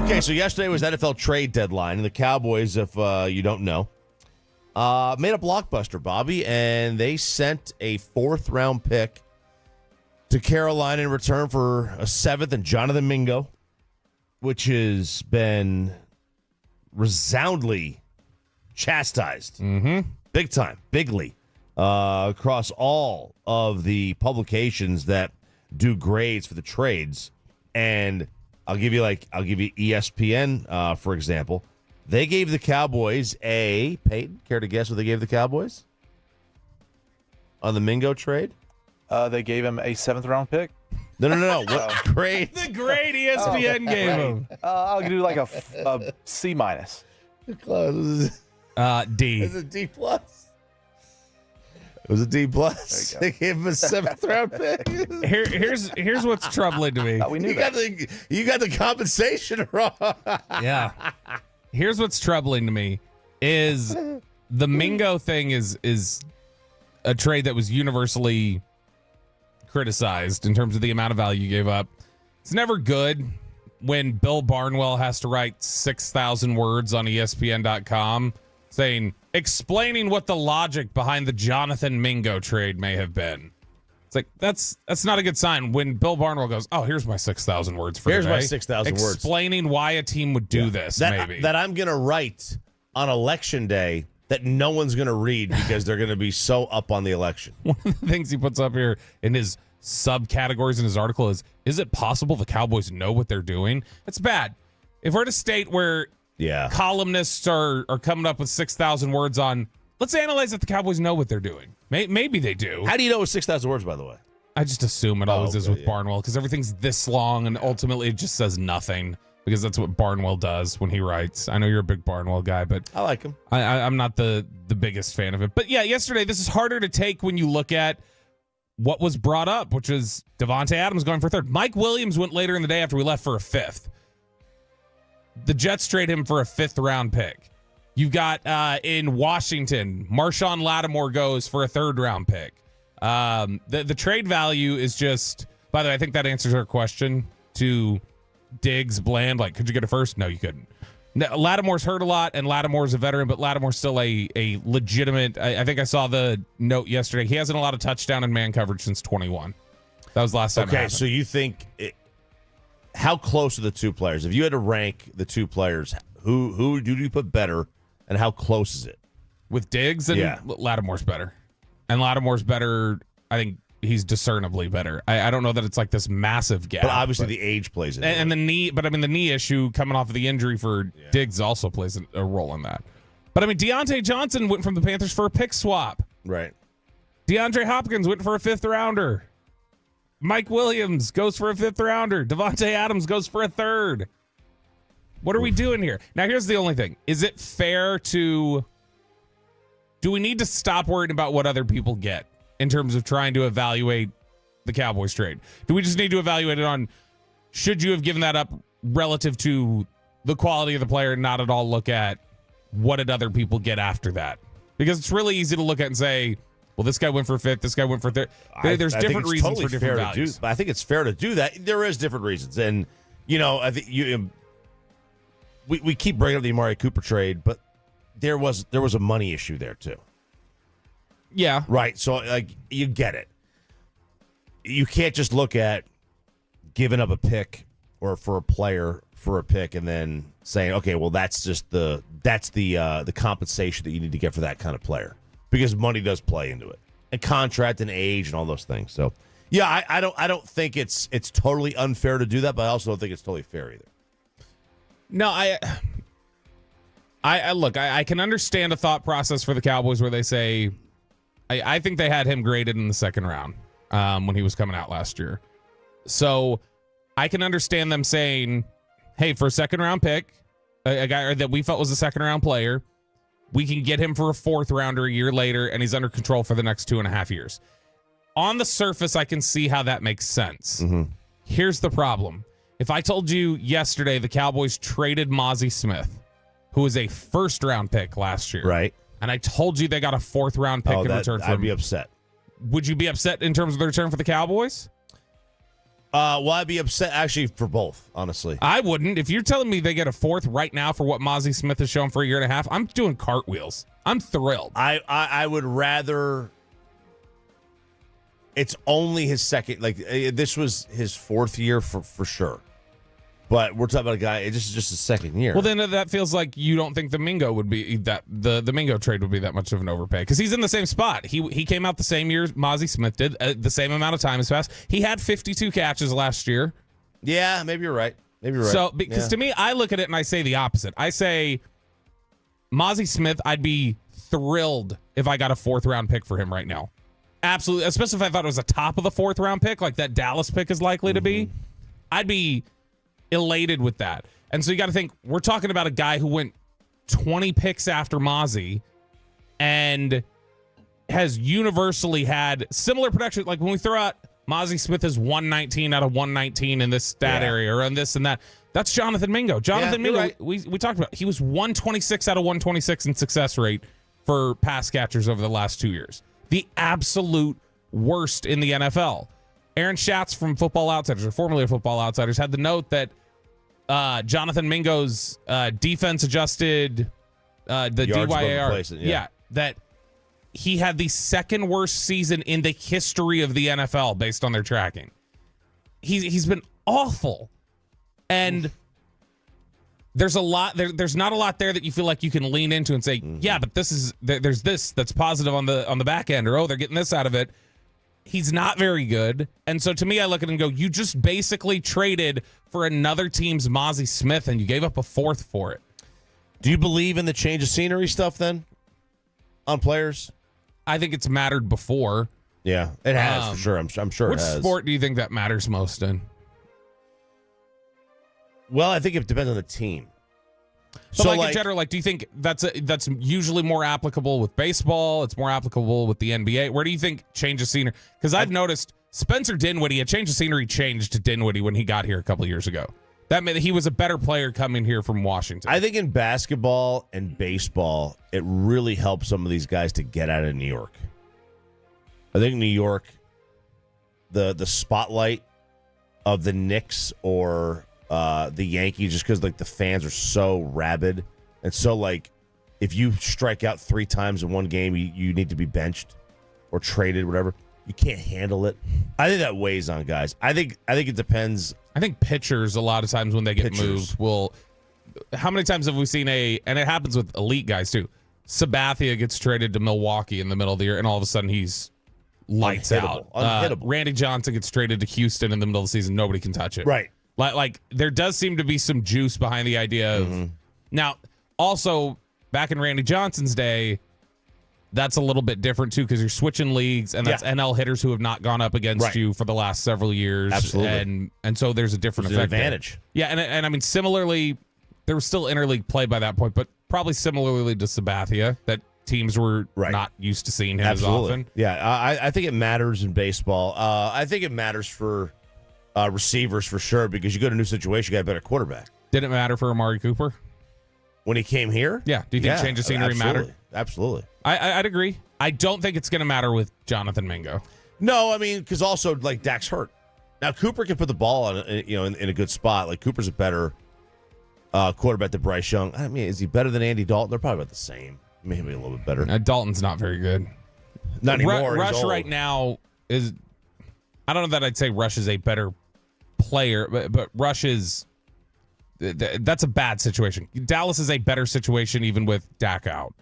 Okay, so yesterday was NFL trade deadline, and the Cowboys, if you don't know, made a blockbuster, Bobby, and they sent a 4th-round pick to Carolina in return for a 7th and Jonathan Mingo, which has been resoundingly chastised. Big time, bigly, across all of the publications that do grades for the trades. And I'll give you ESPN, for example. They gave the Cowboys Peyton, care to guess what they gave the Cowboys on the Mingo trade? They gave him a 7th-round pick. No. What grade? The grade ESPN gave him. I'll do like a C minus. Close. D. It was a D plus. It was a D plus. They gave him a 7th-round pick. Here's what's troubling to me. We knew You got the compensation wrong. Yeah. Here's what's troubling to me is the Mingo thing is a trade that was universally criticized in terms of the amount of value you gave up. It's never good when Bill Barnwell has to write 6,000 words on ESPN.com explaining what the logic behind the Jonathan Mingo trade may have been. It's like, that's not a good sign when Bill Barnwell goes, oh, here's my 6,000 words for Here's today. my 6,000 words. Explaining why a team would do this, maybe. That I'm going to write on Election Day that no one's going to read because they're going to be so up on the election. One of the things he puts up here in his subcategories in his article is it possible the Cowboys know what they're doing? It's bad. If we're at a state where columnists are coming up with 6,000 words on, let's analyze that the Cowboys know what they're doing. Maybe they do. How do you know it was 6,000 words, by the way? I just assume it always is with Barnwell because everything's this long and ultimately it just says nothing because that's what Barnwell does when he writes. I know you're a big Barnwell guy, but I like him. I'm not the biggest fan of it. But yeah, yesterday, this is harder to take when you look at what was brought up, which is Davante Adams going for 3rd. Mike Williams went later in the day after we left for a 5th. The Jets trade him for a 5th-round pick. You've got in Washington, Marshawn Lattimore goes for a 3rd-round pick. The trade value is just, by the way, I think that answers our question to Diggs, Bland. Like, could you get a 1st? No, you couldn't. Now, Lattimore's hurt a lot, and Lattimore's a veteran, but Lattimore's still a legitimate. I think I saw the note yesterday. He hasn't allowed a touchdown in man coverage since 21. That was last time. Okay, so you think how close are the two players? If you had to rank the two players, who do you put better, and how close is it? With Diggs and Lattimore's better, and Lattimore's better. I think he's discernibly better. I don't know that it's like this massive gap. But obviously the age plays in. And the knee, but I mean the knee issue coming off of the injury for Diggs also plays a role in that. But I mean Deontay Johnson went from the Panthers for a pick swap. Right. DeAndre Hopkins went for a 5th-rounder. Mike Williams goes for a 5th-rounder. Davante Adams goes for a 3rd. What are we doing here? Now here's the only thing. Is it fair to do we need to stop worrying about what other people get in terms of trying to evaluate the Cowboys trade? Do we just need to evaluate it on should you have given that up relative to the quality of the player and not at all look at what did other people get after that? Because it's really easy to look at and say, well, this guy went for 5th, this guy went for 3rd. There's different reasons for different values. I think it's fair to do that. There is different reasons. And, I think we keep bringing up the Amari Cooper trade, but there was a money issue there too. Yeah. Right. So, you get it. You can't just look at giving up a pick or for a player for a pick and then saying, okay, well, that's just the compensation that you need to get for that kind of player because money does play into it and contract and age and all those things. So, yeah, I don't think it's totally unfair to do that, but I also don't think it's totally fair either. No, I can understand a thought process for the Cowboys where they say, I think they had him graded in the 2nd round when he was coming out last year. So I can understand them saying, hey, for a 2nd-round pick, a guy that we felt was a 2nd-round player, we can get him for a 4th-rounder a year later, and he's under control for the next 2.5 years. On the surface, I can see how that makes sense. Mm-hmm. Here's the problem. If I told you yesterday the Cowboys traded Mazy Smith, who was a 1st-round pick last year, right, and I told you they got a 4th-round pick in return for him, I'd be upset. Would you be upset in terms of the return for the Cowboys? Well, I'd be upset actually for both, honestly. I wouldn't. If you're telling me they get a fourth right now for what Mazy Smith has shown for a year and a half, I'm doing cartwheels. I'm thrilled. I would rather. It's only his second. Like this was his fourth year for sure. But we're talking about a guy. This is just his second year. Well, then that feels like you don't think the Mingo would be that the Mingo trade would be that much of an overpay because he's in the same spot. He came out the same year Mazy Smith did. The same amount of time has passed. He had 52 catches last year. Yeah, maybe you're right. So because to me, I look at it and I say the opposite. I say Mazy Smith. I'd be thrilled if I got a 4th round pick for him right now. Absolutely, especially if I thought it was a top of the 4th round pick, like that Dallas pick is likely to be. I'd be elated with that. And so you got to think, we're talking about a guy who went 20 picks after Mazy and has universally had similar production. Like when we throw out Mazy Smith is 119 out of 119 in this stat area or on this and that, that's Jonathan Mingo. Jonathan Mingo, right. we talked about, he was 126 out of 126 in success rate for pass catchers over the last 2 years. The absolute worst in the NFL. Aaron Schatz from Football Outsiders, or formerly of Football Outsiders, had the note that Jonathan Mingo's defense adjusted the Yards above DYAR. replacement, That he had the second worst season in the history of the NFL based on their tracking. He's been awful, and there's a lot. There's not a lot there that you feel like you can lean into and say, yeah, but there's this that's positive on the back end, or they're getting this out of it. He's not very good. And so to me, I look at it and go, you just basically traded for another team's Mazy Smith and you gave up a 4th for it. Do you believe in the change of scenery stuff then on players? I think it's mattered before. Yeah, it has for sure. I'm sure Which it has. sport do you think that matters most in? Well, I think it depends on the team. But in general, do you think that's usually more applicable with baseball? It's more applicable with the NBA. Where do you think change of scenery? Because I've noticed Spencer Dinwiddie, a change of scenery changed to Dinwiddie when he got here a couple years ago. That meant he was a better player coming here from Washington. I think in basketball and baseball, it really helps some of these guys to get out of New York. I think New York, the spotlight of the Knicks or the Yankees, just because the fans are so rabid and so if you strike out 3 times in one game, you need to be benched or traded, whatever. You can't handle it. I think that weighs on guys. I think it depends. I think pitchers a lot of times when they get moved will. How many times have we seen and it happens with elite guys too. Sabathia gets traded to Milwaukee in the middle of the year, and all of a sudden he's lights out. Unhittable. Randy Johnson gets traded to Houston in the middle of the season. Nobody can touch it. Right. Like there does seem to be some juice behind the idea of now. Also, back in Randy Johnson's day, that's a little bit different too because you're switching leagues, and that's NL hitters who have not gone up against you for the last several years. Absolutely, and so there's a different effect. Advantage. Yeah, and I mean similarly, there was still interleague play by that point, but probably similarly to Sabathia, that teams were not used to seeing him as often. Yeah, I think it matters in baseball. I think it matters for receivers for sure because you go to a new situation, you got a better quarterback. Did it matter for Amari Cooper when he came here? Yeah. Do you think change of scenery mattered? Absolutely. I'd agree. I don't think it's going to matter with Jonathan Mingo. No, I mean because also Dak's hurt. Now Cooper can put the ball on in a good spot. Cooper's a better quarterback than Bryce Young. I mean, is he better than Andy Dalton? They're probably about the same. Maybe a little bit better. Dalton's not very good. Not anymore. Rush right now is. I don't know that I'd say Rush is a better player, but Rush is. That's a bad situation. Dallas is a better situation even with Dak out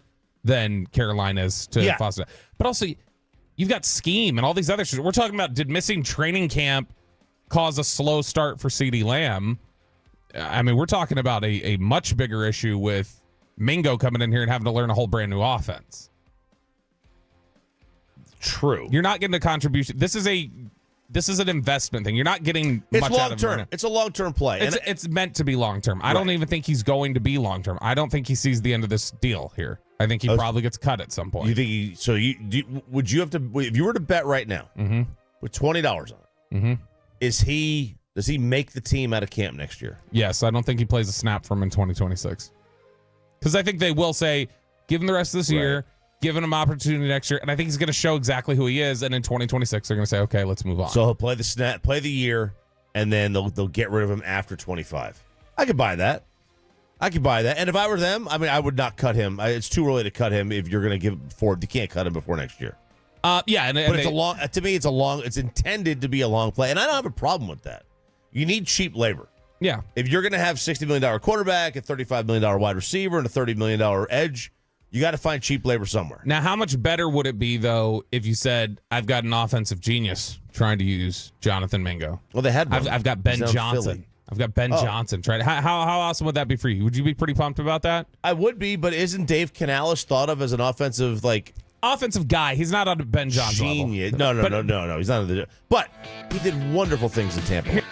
than Carolina's to Foster. But also, you've got scheme and all these other shit. We're talking about, did missing training camp cause a slow start for CeeDee Lamb? I mean, we're talking about a much bigger issue with Mingo coming in here and having to learn a whole brand new offense. True. You're not getting a contribution. This is an investment thing. You're not getting much out of it. It's a long-term play. It's meant to be long-term. I don't even think he's going to be long-term. I don't think he sees the end of this deal here. I think he probably gets cut at some point. You think would you have to, if you were to bet right now with $20 on it, does he make the team out of camp next year? Yes, I don't think he plays a snap for him in 2026. Because I think they will say, give him the rest of this year, give him an opportunity next year, and I think he's going to show exactly who he is, and in 2026 they're going to say, okay, let's move on. So he'll play the snap, play the year, and then they'll get rid of him after 25. I could buy that. And if I were them, I mean, I would not cut him. It's too early to cut him if you're going to give Ford. You can't cut him before next year. Yeah, but it's a long. To me, it's intended to be a long play, and I don't have a problem with that. You need cheap labor. Yeah. If you're going to have $60 million quarterback, a $35 million wide receiver, and a $30 million edge, you got to find cheap labor somewhere. Now, how much better would it be, though, if you said, I've got an offensive genius trying to use Jonathan Mingo? Well, they had one. I've got Ben Johnson. I've got Ben Johnson. How awesome would that be for you? Would you be pretty pumped about that? I would be, but isn't Dave Canales thought of as an offensive, offensive guy? He's not on Ben Johnson genius. level. No. He's not. But he did wonderful things in Tampa.